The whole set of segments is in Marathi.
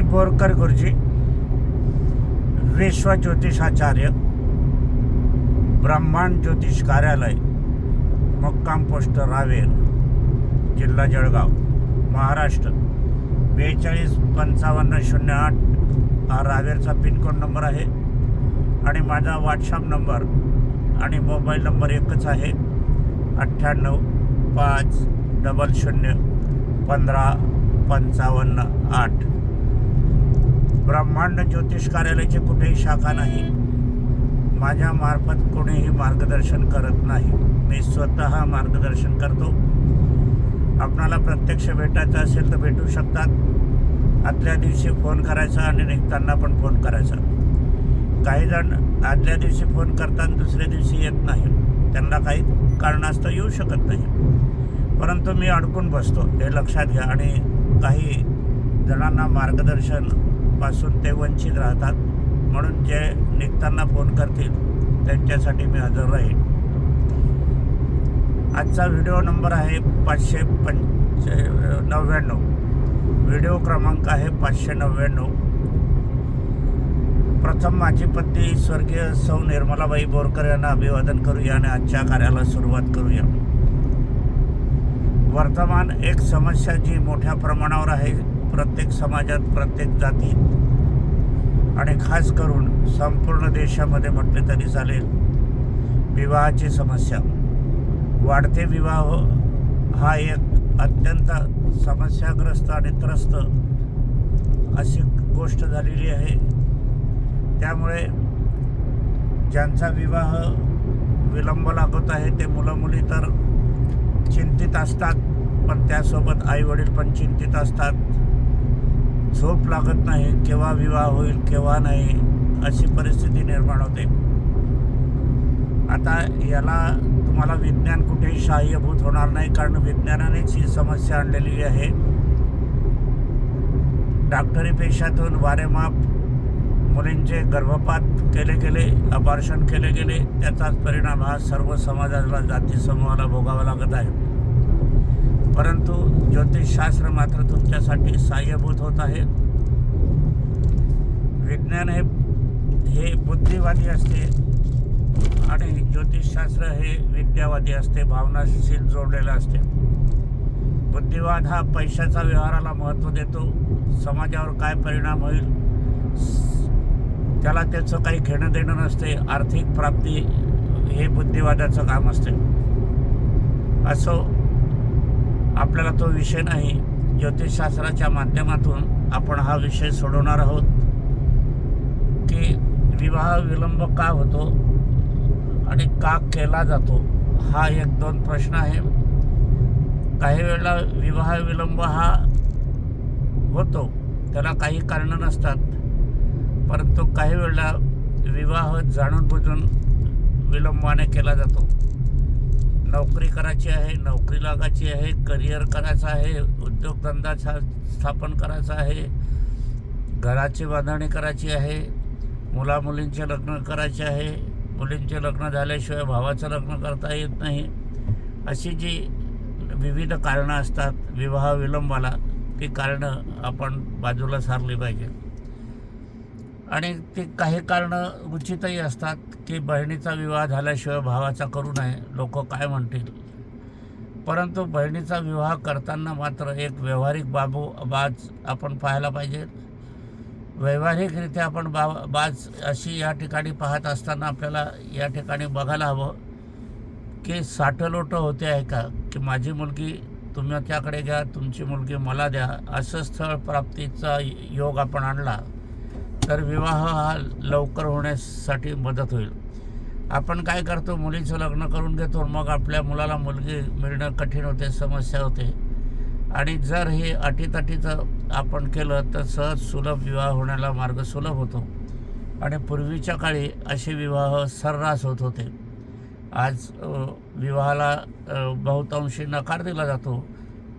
बोरकर गुरुजी, विश्व ज्योतिषाचार्य, ब्रह्मांड ज्योतिष कार्यालय, मुक्काम पोस्ट रावेर, जिल्हा जळगाव, महाराष्ट्र 425508 हा रावेरचा पिनकोड नंबर आहे आणि माझा व्हॉट्सअप नंबर आणि मोबाईल नंबर एकच आहे 9850015558. ब्रह्मांड ज्योतिष कार्यालयाची कुठेही शाखा नाही. माझ्यामार्फत कोणीही मार्गदर्शन करत नाही. मी स्वतः मार्गदर्शन करतो. आपणाला प्रत्यक्ष भेटायचं असेल तर भेटू शकतात. आदल्या दिवशी फोन करायचा आणि निघताना पण फोन करायचा. काही जण आदल्या दिवशी फोन करतात, दुसऱ्या दिवशी येत नाही. त्यांना काही कारणास्तव येऊ शकत नाही, परंतु मी अडकून बसतो हे लक्षात घ्या. आणि काही जणांना मार्गदर्शन पासून ते वंचित राहतात, म्हणून जे निघताना फोन करतील त्यांच्यासाठी मी हजर राहील. आजचा व्हिडिओ नंबर आहे 599. व्हिडिओ क्रमांक आहे 599. प्रथम माझी पत्नी स्वर्गीय सौ निर्मलाबाई बोरकर यांना अभिवादन करूया आणि आजच्या कार्याला सुरुवात करूया. वर्तमान एक समस्या जी मोठ्या प्रमाणावर आहे प्रत्येक समाजात, प्रत्येक जातीत आणि खास करून संपूर्ण देशामध्ये म्हटले तरी चालेल, विवाहाची समस्या. वाढते विवाह हा एक अत्यंत समस्याग्रस्त आणि त्रस्त अशी गोष्ट झालेली आहे. त्यामुळे ज्यांचा विवाह विलंब लागत आहे ते मुलं मुली तर चिंतित असतात, पण त्यासोबत आईवडील पण चिंतित असतात. झोप लागत नाही, केव्हा विवाह होईल केव्हा नाही अशी परिस्थिती निर्माण होते. आता याला तुम्हाला विज्ञान कुठेही सहाय्यभूत होणार नाही, कारण विज्ञानानेच ही समस्या आणलेली आहे. डॉक्टरी पेशातून वारेमाप मुलींचे गर्भपात केले गेले, अबॉर्शन केले गेले. त्याचाच परिणाम हा सर्व समाजाला, जाती समूहाला भोगावा लागत आहे. परंतु ज्योतिषशास्त्र मात्र तुमच्यासाठी सहाय्यभूत होत आहे. विज्ञान हे बुद्धिवादी असते आणि ज्योतिषशास्त्र हे विद्यावादी असते, भावनाशील जोडलेलं असते. बुद्धिवाद हा पैशाचा व्यवहाराला महत्त्व देतो. समाजावर काय परिणाम होईल त्याला त्याचं काही घेणं देणं नसते. आर्थिक प्राप्ती हे बुद्धिवादाचं काम असते. असो, आपल्याला तो विषय नाही. ज्योतिषशास्त्राच्या माध्यमातून आपण हा विषय सोडवणार आहोत की विवाह विलंब का होतो आणि का केला जातो. हा 1-2 प्रश्न आहे. काही वेळेला विवाह विलंब हा होतो, त्याला काही कारणं नसतात, परंतु काही वेळेला विवाह जाणून बुजून विलंबाने केला जातो. नोकरी करायची आहे, नोकरी लागायची आहे, करिअर करायचं आहे, उद्योगधंदा स्थापन करायचा आहे, घराची बांधणी करायची आहे, मुलामुलींचे लग्न करायचे आहे. मुलींचे लग्न झाल्याशिवाय भावाचं लग्न करता येत नाही. अशी जी विविध कारणं असतात विवाह विलंबाला, ती कारणं आपण बाजूला सारली पाहिजे. आणि ती काही कारणं उचितही असतात की बहिणीचा विवाह झाल्याशिवाय भावाचा करू नये, लोक काय म्हणतील. परंतु बहिणीचा विवाह करताना मात्र एक व्यावहारिक बाज आपण पाहायला पाहिजे. व्यावहारिकरित्या आपण बाज अशी या ठिकाणी पाहत असताना आपल्याला या ठिकाणी बघायला हवं की साठलोटं होते आहे का, की माझी मुलगी तुमच्याकडे घ्या, तुमची मुलगी मला द्या, असं स्थळ प्राप्तीचा योग आपण आणला तर विवाह हा लवकर होण्यासाठी मदत होईल. आपण काय करतो, मुलीचं लग्न करून घेतो, मग आपल्या मुलाला मुलगी मिळणं कठीण होते, समस्या होते. आणि जर हे अटीतटीचं आपण केलं तर सहज सुलभ विवाह होण्याला मार्ग सुलभ होतो. आणि पूर्वीच्या काळी असे विवाह सर्रास होत होते. आज विवाहाला बहुतांशी नकार दिला जातो,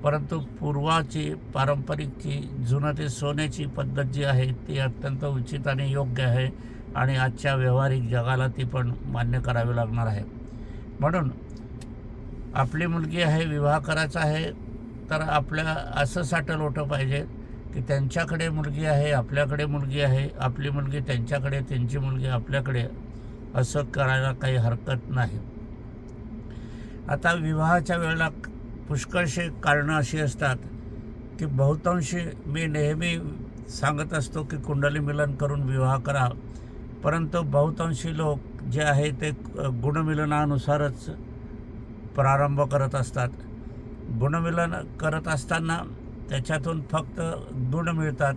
परंतु पूर्वाची पारंपरिकची जुनं ते सोन्याची पद्धत जी आहे ती अत्यंत उचित आणि योग्य आहे आणि आजच्या व्यावहारिक जगाला ती पण मान्य करावी लागणार आहे. म्हणून आपली मुलगी आहे, विवाह करायचा आहे, तर आपल्या असं साठलोटं पाहिजे की त्यांच्याकडे मुलगी आहे, आपल्याकडे मुलगी आहे, आपली मुलगी त्यांच्याकडे, त्यांची मुलगी आपल्याकडे, असं करायला काही हरकत नाही. आता विवाहाच्या वेळेला पुष्कळशी कारणं अशी असतात की बहुतांशी मी नेहमी सांगत असतो की कुंडली मिलन करून विवाह करा, परंतु बहुतांशी लोक जे आहे ते गुणमिलनानुसारच प्रारंभ करत असतात. गुणमिलन करत असताना त्याच्यातून फक्त गुण मिळतात,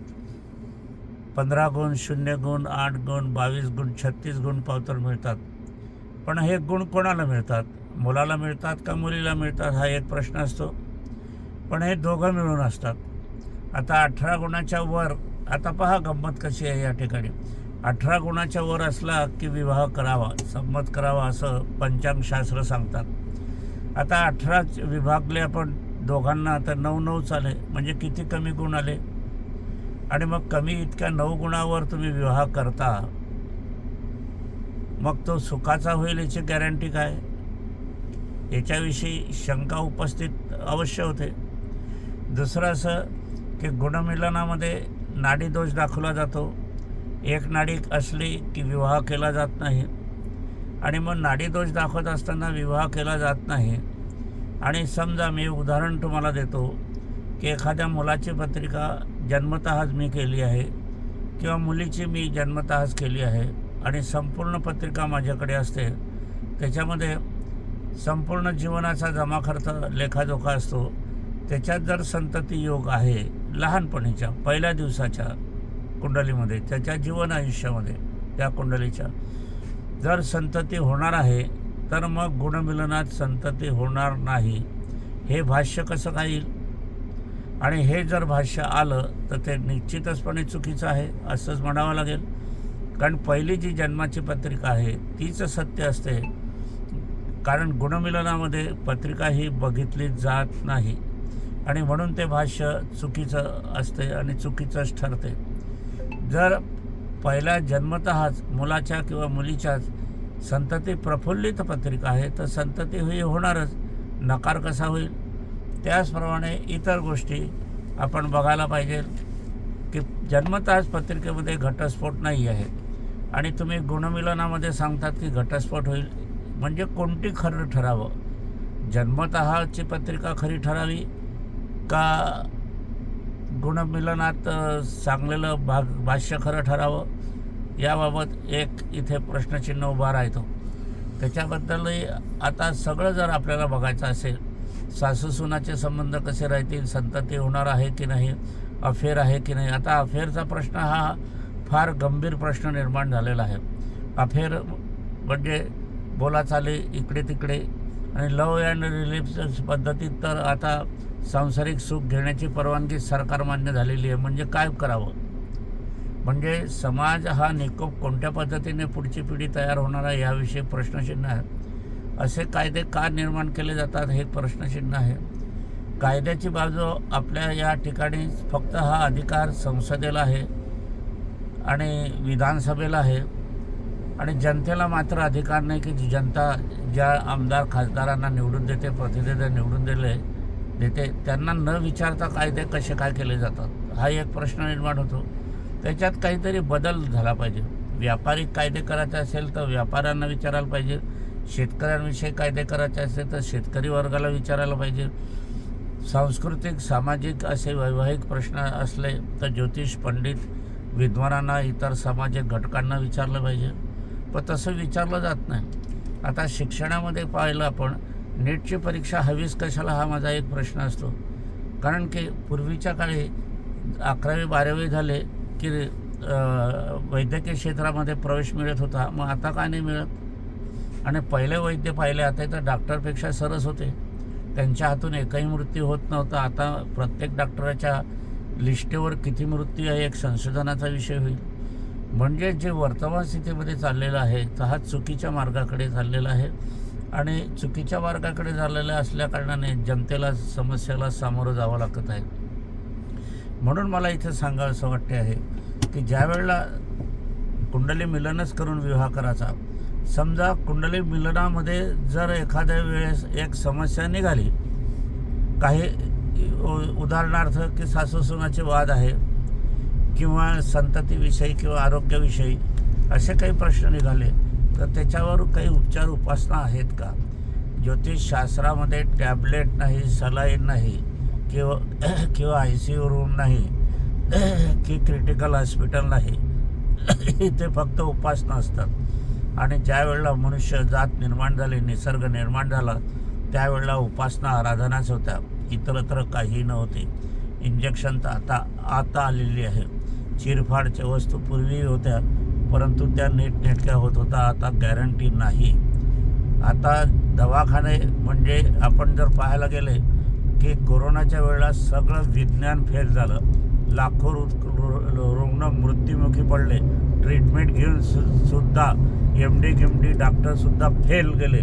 15 गुण, 0 गुण, 8 गुण, 22 गुण, 36 गुण पावतर मिळतात. पण हे गुण कोणाला मिळतात? मुलाला मिळतात का मुलीला मिळतात हा एक प्रश्न असतो. पण हे दोघं मिळून असतात. आता 18 गुणाच्या वर, आता पहा गंमत कशी आहे या ठिकाणी. 18 गुणाच्या वर असला की विवाह करावा, संमत करावा असं पंचांगशास्त्र सांगतात. आता 18 विभागले आपण दोघांना, तर 9 आले, म्हणजे किती कमी गुण आले. आणि मग कमी इतक्या 9 गुणावर तुम्ही विवाह करता, मग तो सुखाचा होईल याची गॅरंटी काय? याच्याविषयी शंका उपस्थित अवश्य होते. दुसरं असं की गुणमिलनामध्ये नाडी दोष दाखवला जातो. एक नाडी असली की विवाह केला जात नाही, आणि मग नाडी दोष दाखवत असताना विवाह केला जात नाही. आणि समजा मी उदाहरण तुम्हाला देतो की एखाद्या मुलाची पत्रिका जन्मतःच मी केली आहे किंवा मुलीची मी जन्मतःच केली आहे, आणि संपूर्ण पत्रिका माझ्याकडे असते. त्याच्यामध्ये संपूर्ण जीवनाचा जमा खर्च लेखाजोखा असतो. त्याच्यात जर संतती योग आहे लहानपणीच्या पहिल्या दिवसाच्या कुंडलीमध्ये, त्याच्या जीवन आयुष्यामध्ये त्या कुंडलीच्या जर संतती होणार आहे, तर मग गुणमिलनात संतती होणार नाही. हे भाष्य कसं काय येईल? आणि हे जर भाष्य आलं तर ते निश्चितचपणे चुकीचं आहे असंच म्हणावं लागेल. कारण पहिली जी जन्माची पत्रिका आहे तीच सत्य असते, कारण गुणमिलनामध्ये पत्रिका ही बघितली जात नाही, आणि म्हणून ते भाष्य चुकीचं असते आणि चुकीचंच ठरते. जर पहिल्या जन्मतःच मुलाच्या किंवा मुलीच्याच संतती प्रफुल्लित पत्रिका आहे तर संतती ही होणारच, नकार कसा होईल? त्याचप्रमाणे इतर गोष्टी आपण बघायला पाहिजे की जन्मतःच पत्रिकेमध्ये घटस्फोट नाही आहे, आणि तुम्ही गुणमिलनामध्ये सांगतात की घटस्फोट होईल, म्हणजे कोणती खरं ठरावं? जन्मतःची पत्रिका खरी ठरावी का गुणमिलनात सांगलेलं भाष्य खरं ठरावं? याबाबत एक इथे प्रश्नचिन्ह उभा राहतो. त्याच्याबद्दलही आता सगळं जर आपल्याला बघायचं असेल, सासूसुनाचे संबंध कसे राहतील, संतती होणार आहे की नाही, अफेअर आहे की नाही. आता अफेअरचा प्रश्न हा फार गंभीर प्रश्न निर्माण झालेला आहे. अफेअर म्हणजे बोलाचाली इकडे तिकडे, आणि लव अँड रिलेशन्स पद्धतीत तर आता सांसारिक सुख घेण्याची परवानगी सरकार मान्य झालेली आहे. म्हणजे काय करावं? म्हणजे समाज हा निकोप कोणत्या पद्धतीने पुढची पिढी तयार होणार आहे याविषयी प्रश्नचिन्ह आहे. असे कायदे का निर्माण केले जातात हे प्रश्नचिन्ह आहे. कायद्याची बाजू आपल्या या ठिकाणी फक्त हा अधिकार संसदेला आहे आणि विधानसभेला आहे, आणि जनतेला मात्र अधिकार नाही की जनता ज्या आमदार खासदारांना निवडून देते, प्रतिनिधी निवडून देते, त्यांना न विचारता कायदे कसे काय केले जातात हा एक प्रश्न निर्माण होतो. त्याच्यात काहीतरी बदल झाला पाहिजे. व्यापारिक कायदे करायचे असेल तर व्यापाऱ्यांना विचारायला पाहिजे, शेतकऱ्यांविषयी कायदे करायचे असेल तर शेतकरी वर्गाला विचारायला पाहिजे, सांस्कृतिक सामाजिक असे वैवाहिक प्रश्न असले तर ज्योतिष पंडित विद्वानांना, इतर सामाजिक घटकांना विचारलं पाहिजे. पण तसं विचारलं जात नाही. आता शिक्षणामध्ये पाहिलं आपण, नीटची परीक्षा हवीच कशाला हा माझा एक प्रश्न असतो. कारण की पूर्वीच्या काळी 11वी 12वी झाले की वैद्यकीय क्षेत्रामध्ये प्रवेश मिळत होता, मग आता का नाही मिळत? आणि पहिले वैद्य पाहिले आता तर डॉक्टरपेक्षा सरस होते, त्यांच्या हातून एकही मृत्यू होत नव्हता. आता प्रत्येक डॉक्टराच्या लिस्टेवर किती मृत्यू आहे एक संशोधनाचा विषय होईल. म्हणजे जे वर्तमान स्थितीमध्ये चाललेलं आहे तर हा चुकीच्या मार्गाकडे चाललेला आहे, आणि चुकीच्या मार्गाकडे झालेलं असल्याकारणाने जनतेला समस्याला सामोरं जावं लागत आहे. म्हणून मला इथे सांगावं असं वाटते आहे की ज्या वेळेला कुंडली मिलनच करून विवाह करायचा, समजा कुंडली मिलनामध्ये जर एखाद्या वेळेस एक समस्या निघाली, काही उदाहरणार्थ की सासूसुनाचे वाद आहे किंवा संततीविषयी किंवा आरोग्याविषयी असे काही प्रश्न निघाले तर त्याच्यावर काही उपचार उपासना आहेत का? ज्योतिषशास्त्रामध्ये टॅबलेट नाही, सलाईन नाही किंवा ICU रूम नाही की क्रिटिकल हॉस्पिटल नाही. इथे फक्त उपासना असतात. आणि ज्या वेळेला मनुष्य जात निर्माण झाली, निसर्ग निर्माण झाला, त्यावेळेला उपासना आराधनाच होत्या, इतरत्र काही नव्हते. इंजेक्शन तर आता आलेली आहे. चिरफाडच्या वस्तू पूर्वी होत्या परंतु त्या नीटनेटक्या होत होता, आता गॅरंटी नाही. आता दवाखाने म्हणजे आपण जर पाहायला गेले की कोरोनाच्या वेळेला सगळं विज्ञान फेल झालं. लाखो रुग्ण मृत्युमुखी पडले. ट्रीटमेंट घेऊन सुद्धा MD डॉक्टरसुद्धा फेल गेले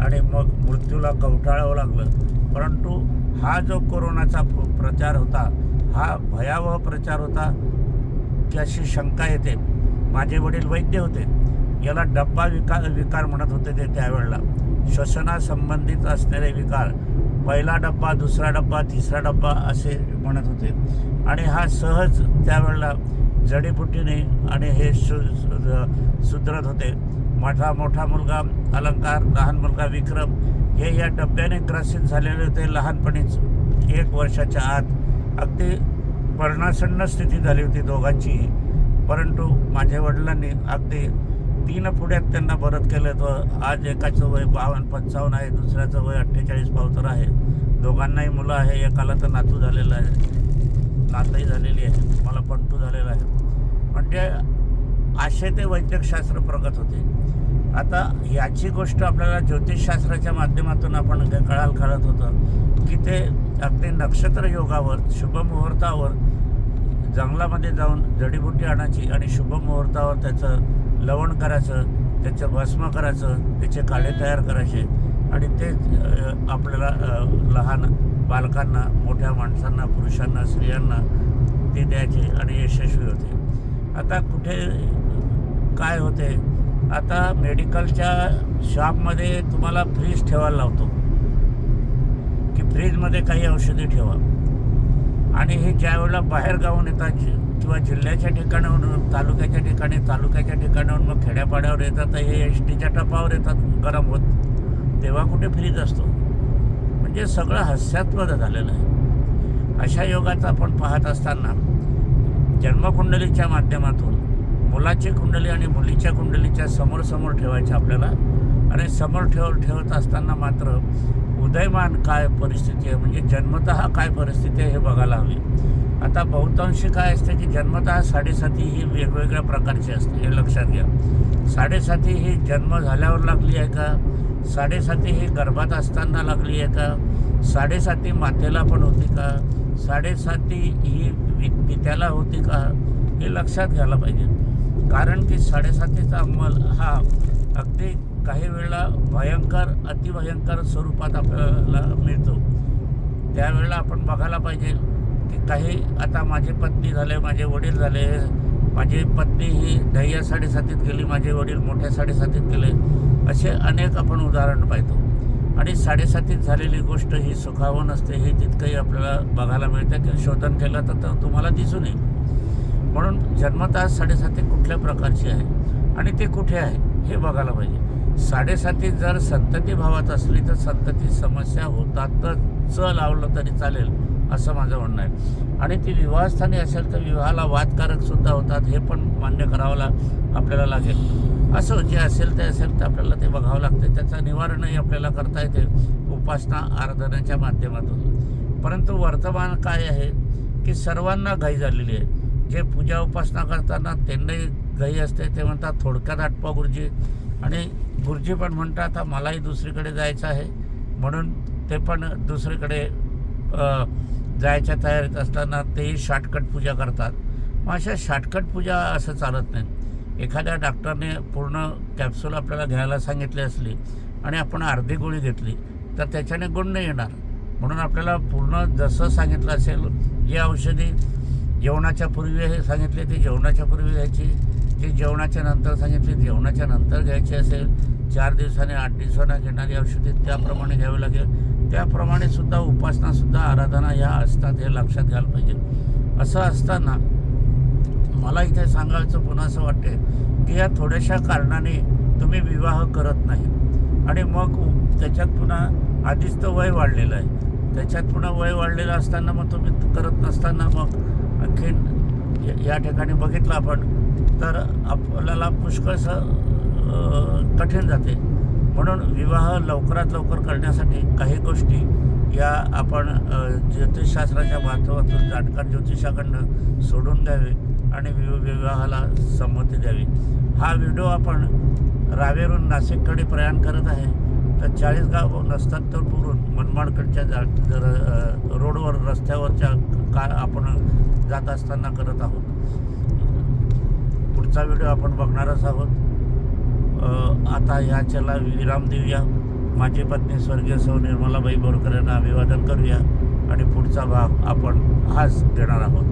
आणि मग मृत्यूला कवटाळावं लागलं. परंतु हा जो कोरोनाचा प्रचार होता हा भयावह प्रचार होता की अशी शंका येते. माझे वडील वैद्य होते. याला डब्बा विकार म्हणत होते ते त्यावेळेला. श्वसनासंबंधित असणारे विकार, पहिला डब्बा, दुसरा डब्बा, तिसरा डब्बा असे म्हणत होते. आणि हा सहज त्यावेळेला जडीबुटीने आणि हे सुधरत होते. मोठा मुलगा अलंकार, लहान मुलगा विक्रम हे या डब्याने ग्रसित झालेले होते लहानपणीच. 1 वर्षाच्या आत अगदी मरणासन्न स्थिती झाली होती दोघांचीही. परंतु माझ्या वडिलांनी अगदी 3 पुढ्यात त्यांना बरं केलं. तर आज एकाचं वय 52-55 आहे, दुसऱ्याचं वय 48 पावतर आहे. दोघांनाही मुलं आहे. एकाला तर नातू झालेलं आहे, नातही झालेली आहे, मला पंटू झालेला आहे. म्हणजे असे ते वैद्यकशास्त्र प्रगत होते. आता याची गोष्ट आपल्याला ज्योतिषशास्त्राच्या माध्यमातून आपण कळत होतं की ते अगदी नक्षत्र योगावर, शुभमुहूर्तावर जंगलामध्ये जाऊन जडीबुटी आणायची आणि शुभमुहूर्तावर त्याचं लवण करायचं, त्याचं भस्म करायचं, त्याचे काढे तयार करायचे आणि ते आपल्याला लहान बालकांना, मोठ्या माणसांना, पुरुषांना, स्त्रियांना ते द्यायचे आणि यशस्वी होते. आता कुठे काय होते, आता मेडिकलच्या शॉपमध्ये तुम्हाला फ्रीज ठेवायला लावतो की फ्रीजमध्ये काही औषधी ठेवा. आणि हे ज्या वेळेला बाहेर गावून येतात किंवा जिल्ह्याच्या ठिकाणाहून तालुक्याच्या ठिकाणाहून मग खेड्यापाड्यावर येतात, तर हे STच्या टपावर येतात गरम होत, तेव्हा कुठे फ्रीज असतो. म्हणजे सगळं हास्यास्पद झालेलं आहे. अशा योगाचं आपण पाहत असताना जन्मकुंडलीच्या माध्यमातून मुलाची कुंडली आणि मुलीच्या कुंडलीच्या समोर ठेवायच्या आपल्याला. आणि समोर ठेवत असताना मात्र उदयमान काय परिस्थिती आहे, म्हणजे जन्मतः काय परिस्थिती आहे हे बघायला हवी. आता बहुतांशी काय असते की जन्मतः 7.5 ही वेगवेगळ्या प्रकारची असते, हे लक्षात घ्या. 7.5 ही जन्म झाल्यावर लागली आहे का, 7.5 ही गर्भात असताना लागली आहे का, 7.5 मातेला पण होती का, 7.5 ही पित्याला होती का, हे लक्षात घ्यायला पाहिजे. कारण की 7.5चा अंमल हा अगदी काही वेळेला भयंकर, अतिभयंकर स्वरूपात आपल्याला मिळतो. त्यावेळेला आपण बघायला पाहिजे की काही, आता माझी पत्नी झाले, माझे वडील झाले, माझी पत्नी ही 10/7 गेली, माझे वडील मोठ्या 7/7 गेले, असे अनेक आपण उदाहरण पाहतो. आणि 7/7 झालेली गोष्ट ही सुखावं नसते, हे तितकंही आपल्याला बघायला मिळतं की शोधन केलं तर तुम्हाला दिसून येईल. म्हणून जन्मतः 7/7 कुठल्या प्रकारची आहे आणि ते कुठे आहे हे बघायला पाहिजे. 7/7 जर संतती भावात असली तर संतती समस्या होतातच लावलं तरी चालेल असं माझं म्हणणं आहे. आणि ती विवाहस्थानी असेल तर विवाहाला वादकारकसुद्धा होतात, हे पण मान्य करावं आपल्याला लागेल. असं जे असेल ते असेल तर आपल्याला ते बघावं लागते. त्याचं निवारणही आपल्याला करता येते उपासना आराधनेच्या माध्यमातून. परंतु वर्तमान काय आहे की सर्वांना घाई झालेली आहे. जे पूजा उपासना करताना त्यांनाही घाई असते. ते म्हणतात थोडक्यात आटपा गुरुजी, आणि गुरुजी पण म्हणतात मलाही दुसरीकडे जायचं आहे म्हणून ते पण दुसरीकडे जायच्या तयारीत असताना तेही शॉर्टकट पूजा करतात. मग अशा शॉर्टकट पूजा असं चालत नाही. एखाद्या डॉक्टरने पूर्ण कॅप्सूल आपल्याला घ्यायला सांगितली असली आणि आपण अर्धी गोळी घेतली तर त्याच्याने गुण नाही येणार. म्हणून आपल्याला पूर्ण जसं सांगितलं असेल, जी औषधी जेवणाच्या पूर्वी हे सांगितले ते जेवणाच्या पूर्वी घ्यायची, जी जेवणाच्या नंतर सांगितली जेवणाच्या नंतर घ्यायची असेल, 4 दिवसाने 8 दिवसांना घेणारी औषधी त्याप्रमाणे घ्यावी लागेल. त्याप्रमाणे सुद्धा उपासनासुद्धा आराधना ह्या असतात, हे लक्षात घ्यायला पाहिजे. असं असताना मला इथे सांगायचं पुन्हा असं वाटते की या थोड्याशा कारणाने तुम्ही विवाह करत नाही आणि मग त्याच्यात पुन्हा आधीच तर वय वाढलेलं आहे, त्याच्यात पुन्हा वय वाढलेलं असताना मग तुम्ही करत नसताना मग आणखीन या ठिकाणी बघितलं आपण तर आपल्याला पुष्कळसं कठीण जाते. म्हणून विवाह लवकरात लवकर करण्यासाठी काही गोष्टी या आपण ज्योतिषशास्त्राच्या माध्यमातून जाणकार ज्योतिषाकडनं सोडून द्यावे आणि विवाहाला संमती द्यावी. हा व्हिडिओ आपण रावेरून नाशिककडे प्रयाण करत आहे. तर 40गाव नस्तत्पूरून मनमाडकडच्या रोडवर रस्त्यावरच्या आपण जात असताना करत आहोत. पुढचा व्हिडिओ आपण बघणारच आहोत. आता ह्याच्याला विराम देऊया. माझी पत्नी स्वर्गीय सौ निर्मलाबाई बोरकर यांना अभिवादन करूया आणि पुढचा भाग आपण हाच देणार आहोत.